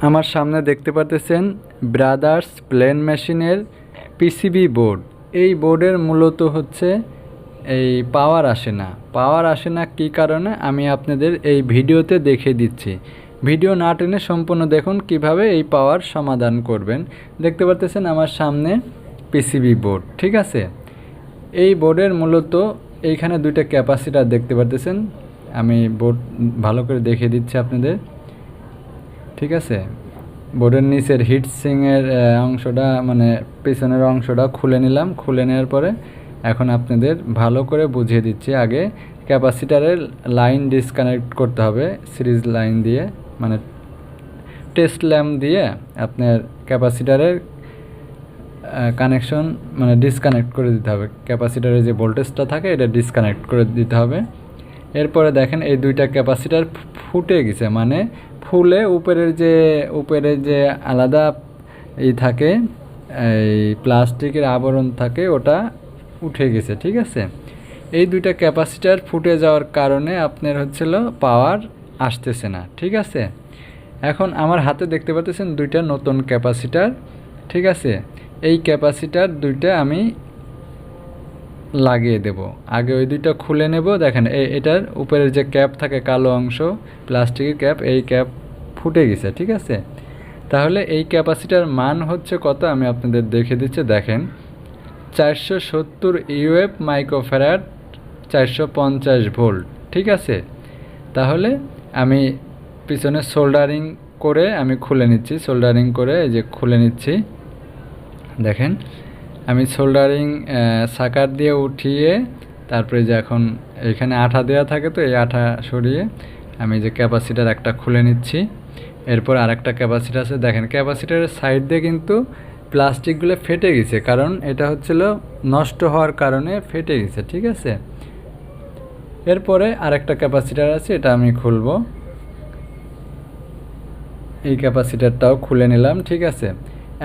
আমার সামনে দেখতে পাচ্ছেন ব্রাদার্স প্লেন মেশিনের পিসিবি বোর্ড। এই বোর্ডের মূলত হচ্ছে এই পাওয়ার আসে না কী কারণে আমি আপনাদের এই ভিডিওতে দেখিয়ে দিচ্ছি। ভিডিও না টেনে সম্পূর্ণ দেখুন কিভাবে এই পাওয়ার সমাধান করবেন। দেখতে পাচ্ছেন আমার সামনে পিসিবি বোর্ড, ঠিক আছে। এই বোর্ডের মূলত এইখানে দুইটা ক্যাপাসিটার দেখতে পাচ্ছেন। আমি বোর্ড ভালো করে দেখিয়ে দিচ্ছি আপনাদের, ঠিক আছে। বোর্ডের নিচের হিটসিংয়ের অংশটা মানে পিছনের অংশটা খুলে নিলাম। খুলে নেওয়ার পরে এখন আপনাদের ভালো করে বুঝিয়ে দিচ্ছি। আগে ক্যাপাসিটারের লাইন ডিসকানেক্ট করতে হবে সিরিজ লাইন দিয়ে, মানে টেস্ট ল্যাম্প দিয়ে আপনার ক্যাপাসিটারের কানেকশন মানে ডিসকানেক্ট করে দিতে হবে। ক্যাপাসিটারের যে ভোল্টেজটা থাকে এটা ডিসকানেক্ট করে দিতে হবে। এরপরে দেখেন এই দুইটা ক্যাপাসিটার ফুটে গেছে, মানে ফুলে উপরের যে আলাদা থাকে এই প্লাস্টিকের আবরণ থাকে ওটা উঠে গেছে, ঠিক আছে। এই দুইটা ক্যাপাসিটার ফুটে যাওয়ার কারণে আপনার হচ্ছিল পাওয়ার আসতেছে না, ঠিক আছে। এখন আমার হাতে দেখতে পাচ্ছেন দুইটা নতুন ক্যাপাসিটার, ঠিক আছে। এই ক্যাপাসিটার দুইটা আমি লাগিয়ে দেব। আগে ওই দুইটা খুলে নেব। দেখেন এটার উপরের যে ক্যাপ থাকে কালো অংশ প্লাস্টিকের ক্যাপ, এই ক্যাপ ফুটে গেছে, ঠিক আছে। তাহলে এই ক্যাপাসিটার মান হচ্ছে কত আমি আপনাদের দেখে দিচ্ছি। দেখেন 470 ইউএফ মাইক্রোফ্যারাড 450 ভোল্ট, ঠিক আছে। তাহলে আমি পিছনে সোল্ডারিং করে আমি খুলে নিচ্ছি, সোল্ডারিং করে এই যে খুলে নিচ্ছি। দেখেন আমি সোল্ডারিং সাকার দিয়ে উঠিয়ে তারপরে যে এখন এখানে আঠা দেওয়া থাকে তো এই আঠা সরিয়ে আমি যে ক্যাপাসিটার একটা খুলে নিচ্ছি। এরপর আরেকটা ক্যাপাসিটার আছে। দেখেন ক্যাপাসিটারের সাইড দিয়ে কিন্তু প্লাস্টিকগুলো ফেটে গেছে, কারণ এটা হচ্ছিল নষ্ট হওয়ার কারণে ফেটে গেছে, ঠিক আছে। এরপরে আরেকটা ক্যাপাসিটার আছে, এটা আমি খুলব। এই ক্যাপাসিটারটাও খুলে নিলাম, ঠিক আছে।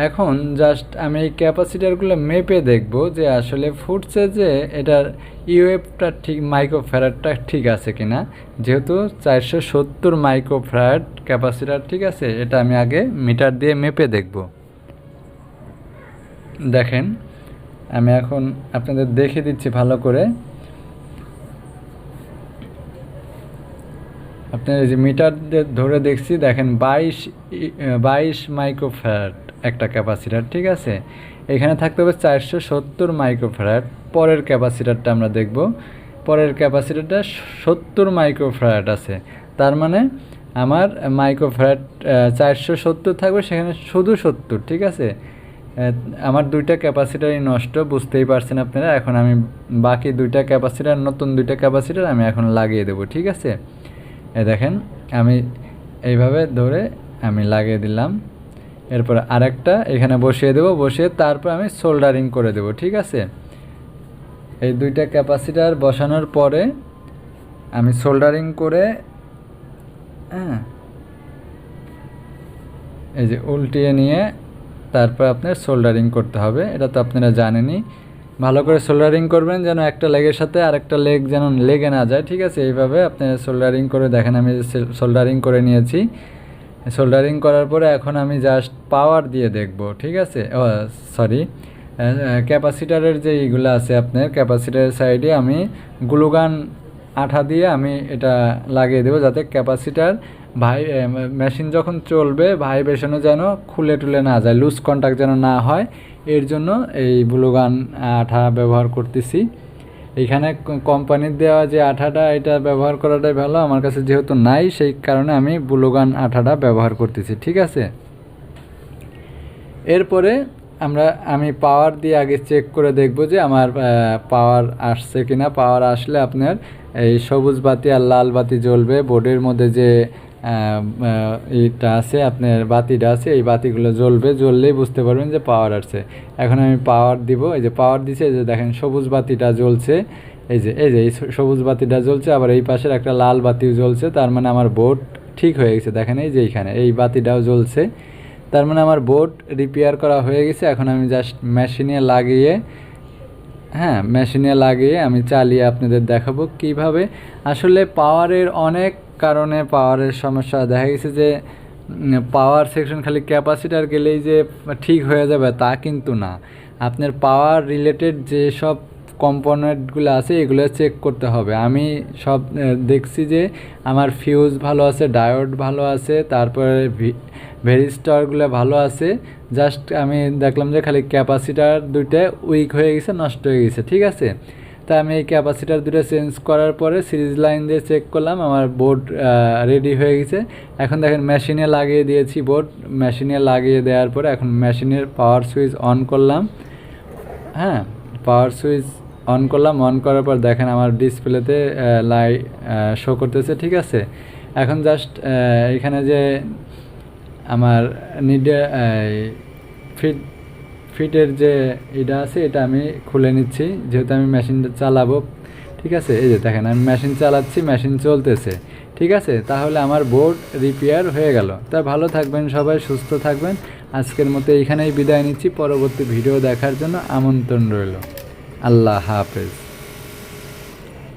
এখন জাস্ট আমি এই ক্যাপাসিটারগুলো মেপে দেখব যে আসলে ফুটছে যে এটার ইউএফটা ঠিক মাইক্রোফ্যারাডটা ঠিক আছে কিনা। যেহেতু 470 মাইক্রোফ্যারাড ক্যাপাসিটার, ঠিক আছে, এটা আমি আগে মিটার দিয়ে মেপে দেখব। দেখেন আমি এখন আপনাদের দেখে দিচ্ছি ভালো করে। আপনার এই যে মিটার ধরে দেখছি, দেখেন 22 মাইক্রোফ্যারাড একটা ক্যাপাসিটার, ঠিক আছে। এখানে থাকতে হবে 470 মাইক্রোফ্যারাড। পরের ক্যাপাসিটারটা আমরা দেখব। পরের ক্যাপাসিটারটা 70 মাইক্রোফ্যারাড আছে। তার মানে আমার মাইক্রোফ্যারাড 470 থাকবে, সেখানে শুধু 70, ঠিক আছে। আমার দুইটা ক্যাপাসিটারই নষ্ট, বুঝতেই পারছেন আপনারা। এখন আমি বাকি দুইটা ক্যাপাসিটার, নতুন দুইটা ক্যাপাসিটার আমি এখন লাগিয়ে দেবো, ঠিক আছে। দেখেন আমি এইভাবে ধরে আমি লাগিয়ে দিলাম। এরপর আরেকটা এখানে বসিয়ে দেব, বসিয়ে তারপর আমি সোল্ডারিং করে দেব, ঠিক আছে। এই দুইটা ক্যাপাসিটার বসানোর পরে আমি সোল্ডারিং করে এই যে উল্টিয়ে নিয়ে তারপর আপনার সোল্ডারিং করতে হবে। এটা তো আপনারা জানেনই। ভালো করে সোল্ডারিং করবেন যেন একটা লেগের সাথে আরেকটা লেগ যেন লেগে না যায়, ঠিক আছে। এইভাবে আপনি সোল্ডারিং করে দেখেন আমি সোল্ডারিং করে নিয়েছি। সোল্ডারিং করার পরে এখন আমি জাস্ট পাওয়ার দিয়ে দেখব, ঠিক আছে। সরি, ক্যাপাসিটারের যে এইগুলো আছে আপনার ক্যাপাসিটারের সাইডে আমি গ্লুগান আঠা দিয়ে আমি এটা লাগিয়ে দেবো, যাতে ক্যাপাসিটার মেশিন যখন চলবে ভাইব্রেশনও যেন খুলে টুলে না যায়, লুজ কন্ট্যাক্ট যেন না হয়। এর জন্য এই গ্লুগান আঠা ব্যবহার করতেছি। এইখানে কোম্পানির দেওয়া যে আঠাটা এটা ব্যবহার করাটাই ভালো, আমার কাছে যেহেতু নাই সেই কারণে আমি গ্লুগান আঠাটা ব্যবহার করতেছি, ঠিক আছে। এরপরে আমি পাওয়ার দিয়ে আগে চেক করে দেখব যে আমার পাওয়ার আসছে কিনা। পাওয়ার আসলে আপনার এই সবুজ বাতি আর লাল বাতি জ্বলবে। বোর্ডের মধ্যে যে এইটা আছে আপনার বাতিটা আছে, এই বাতিগুলো জ্বলবে, জ্বললেই বুঝতে পারবেন যে পাওয়ার আসছে। এখন আমি পাওয়ার দিব। এই যে পাওয়ার দিছে, এই যে দেখেন সবুজ বাতিটা জ্বলছে, এই যে এই সবুজ বাতিটা জ্বলছে, আবার এই পাশের একটা লাল বাতিও জ্বলছে। তার মানে আমার বোর্ড ঠিক হয়ে গেছে। দেখেন এই যে এইখানে এই বাতিটাও জ্বলছে, তার মানে আমার বোর্ড রিপেয়ার করা হয়ে গেছে। এখন আমি জাস্ট মেশিনে লাগিয়ে আমি চালিয়ে আপনাদের দেখাবো কিভাবে। আসলে পাওয়ারের অনেক কারণে পাওয়ারের সমস্যা দেখা গেছে যে পাওয়ার সেকশন খালি ক্যাপাসিটার গেলেই যে ঠিক হয়ে যাবে তা কিন্তু না, আপনার পাওয়ার রিলেটেড যেসব কম্পোনেন্টগুলো আছে এগুলো চেক করতে হবে। আমি সব দেখছি যে আমার ফিউজ ভালো আছে, ডায়োড ভালো আছে, তারপরে ভেরিস্টরগুলো ভালো আছে, জাস্ট আমি দেখলাম যে খালি ক্যাপাসিটার দুইটা উইক হয়ে গেছে, নষ্ট হয়ে গেছে, ঠিক আছে। তা আমি এই ক্যাপাসিটার দুটো চেঞ্জ করার পরে সিরিজ লাইন দিয়ে চেক করলাম, আমার বোর্ড রেডি হয়ে গেছে। এখন দেখেন মেশিনে লাগিয়ে দিয়েছি বোর্ড, মেশিনে লাগিয়ে দেওয়ার পরে এখন মেশিনের পাওয়ার সুইচ অন করলাম। হ্যাঁ, পাওয়ার সুইচ অন করলাম, অন করার পর দেখেন আমার ডিসপ্লেতে লাইট শো করতেছে, ঠিক আছে। এখন জাস্ট এখানে যে আমার ফিটের যে এটা আছে এটা আমি খুলে নিচ্ছি, যেহেতু আমি মেশিনটা চালাবো, ঠিক আছে। এই যে দেখেন আমি মেশিন চালাচ্ছি, মেশিন চলতেছে, ঠিক আছে। তাহলে আমার বোর্ড রিপেয়ার হয়ে গেল। তা ভালো থাকবেন সবাই, সুস্থ থাকবেন। আজকের মতো এইখানেই বিদায় নিচ্ছি, পরবর্তী ভিডিও দেখার জন্য আমন্ত্রণ রইল। আল্লাহ হাফেজ।